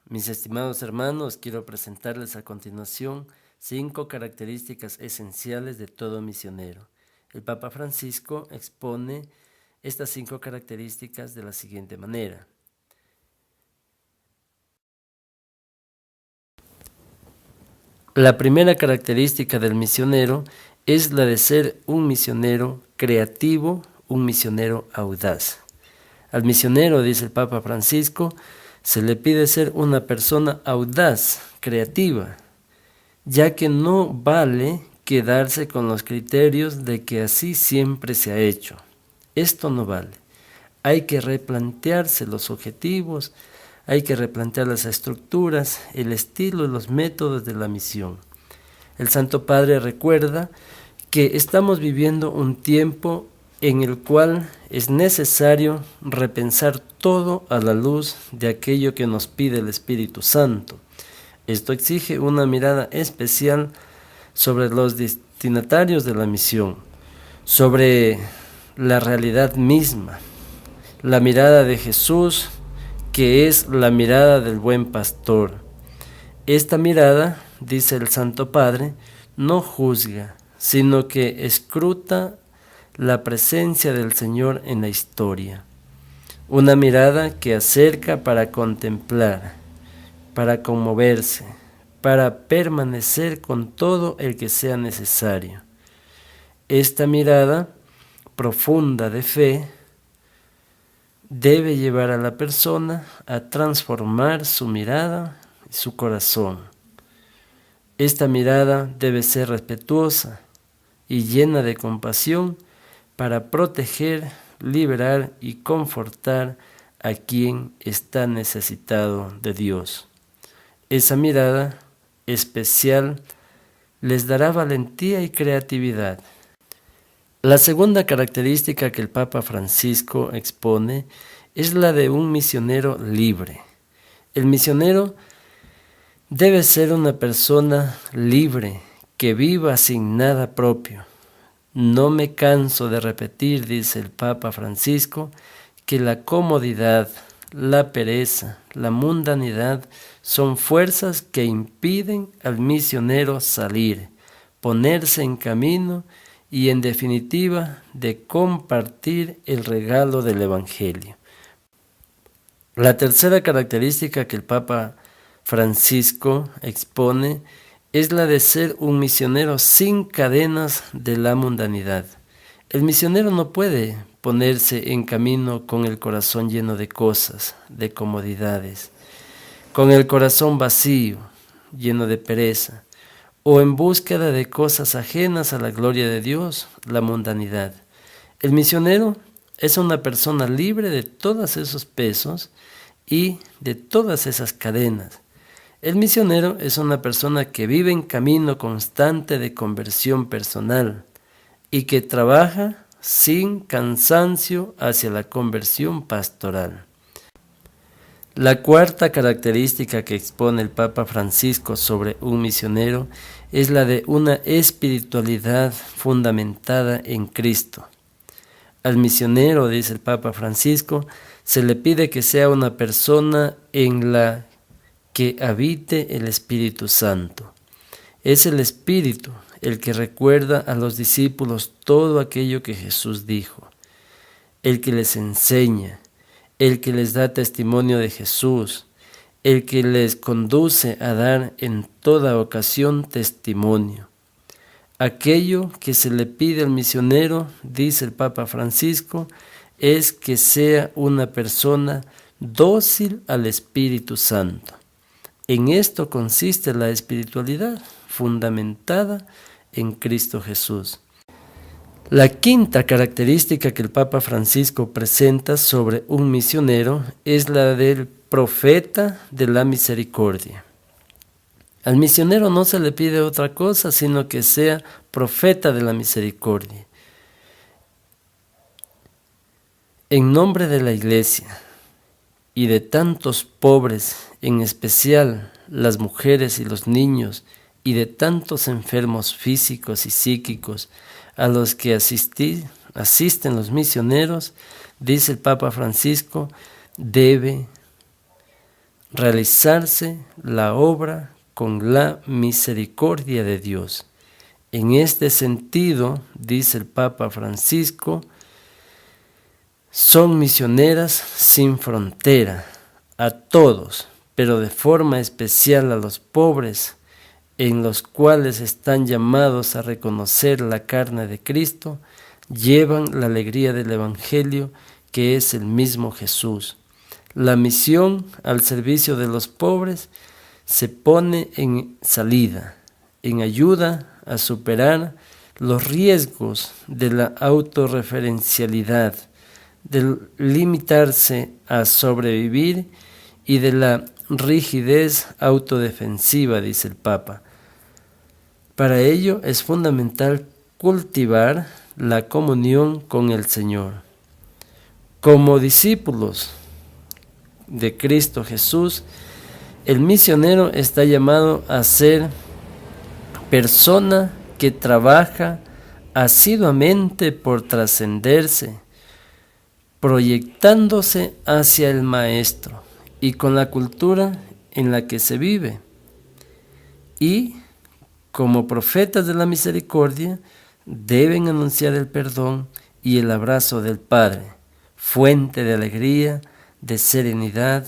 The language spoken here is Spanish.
Mis estimados hermanos, quiero presentarles a continuación 5 características esenciales de todo misionero. El Papa Francisco expone estas 5 características de la siguiente manera. La primera característica del misionero es la de ser un misionero creativo, un misionero audaz. Al misionero, dice el Papa Francisco, se le pide ser una persona audaz, creativa, ya que no vale quedarse con los criterios de que así siempre se ha hecho. Esto no vale. Hay que replantearse los objetivos, hay que replantear las estructuras, el estilo y los métodos de la misión. El Santo Padre recuerda que estamos viviendo un tiempo en el cual es necesario repensar todo a la luz de aquello que nos pide el Espíritu Santo. Esto exige una mirada especial sobre los destinatarios de la misión, sobre la realidad misma, la mirada de Jesús, que es la mirada del buen pastor. Esta mirada, dice el Santo Padre, no juzga, sino que escruta la presencia del Señor en la historia. Una mirada que acerca para contemplar, para conmoverse, para permanecer con todo el que sea necesario. Esta mirada profunda de fe debe llevar a la persona a transformar su mirada y su corazón. Esta mirada debe ser respetuosa y llena de compasión para proteger, liberar y confortar a quien está necesitado de Dios. Esa mirada especial les dará valentía y creatividad. La segunda característica que el Papa Francisco expone es la de un misionero libre. El misionero debe ser una persona libre, que viva sin nada propio. No me canso de repetir, dice el Papa Francisco, que la comodidad, la pereza, la mundanidad son fuerzas que impiden al misionero salir, ponerse en camino y en definitiva de compartir el regalo del Evangelio. La tercera característica que el Papa Francisco expone es la de ser un misionero sin cadenas de la mundanidad. El misionero no puede ponerse en camino con el corazón lleno de cosas, de comodidades, con el corazón vacío, lleno de pereza, o en búsqueda de cosas ajenas a la gloria de Dios, la mundanidad. El misionero es una persona libre de todos esos pesos y de todas esas cadenas. El misionero es una persona que vive en camino constante de conversión personal y que trabaja sin cansancio hacia la conversión pastoral. La cuarta característica que expone el Papa Francisco sobre un misionero es la de una espiritualidad fundamentada en Cristo. Al misionero, dice el Papa Francisco, se le pide que sea una persona en la que habite el Espíritu Santo. Es el Espíritu el que recuerda a los discípulos todo aquello que Jesús dijo, el que les enseña, el que les da testimonio de Jesús, el que les conduce a dar en toda ocasión testimonio. Aquello que se le pide al misionero, dice el Papa Francisco, es que sea una persona dócil al Espíritu Santo. En esto consiste la espiritualidad, fundamentada en Cristo Jesús. La quinta característica que el Papa Francisco presenta sobre un misionero es la del profeta de la misericordia. Al misionero no se le pide otra cosa, sino que sea profeta de la misericordia. En nombre de la Iglesia y de tantos pobres, en especial las mujeres y los niños, y de tantos enfermos físicos y psíquicos a los que asisten los misioneros, dice el Papa Francisco, debe realizarse la obra con la misericordia de Dios. En este sentido, dice el Papa Francisco, son misioneras sin frontera, a todos, pero de forma especial a los pobres, en los cuales están llamados a reconocer la carne de Cristo, llevan la alegría del Evangelio, que es el mismo Jesús. La misión al servicio de los pobres se pone en salida, en ayuda a superar los riesgos de la autorreferencialidad, de limitarse a sobrevivir y de la rigidez autodefensiva, dice el Papa. Para ello es fundamental cultivar la comunión con el Señor. Como discípulos de Cristo Jesús, el misionero está llamado a ser persona que trabaja asiduamente por trascenderse, proyectándose hacia el Maestro y con la cultura en la que se vive. Y, como profetas de la misericordia, deben anunciar el perdón y el abrazo del Padre, fuente de alegría, de serenidad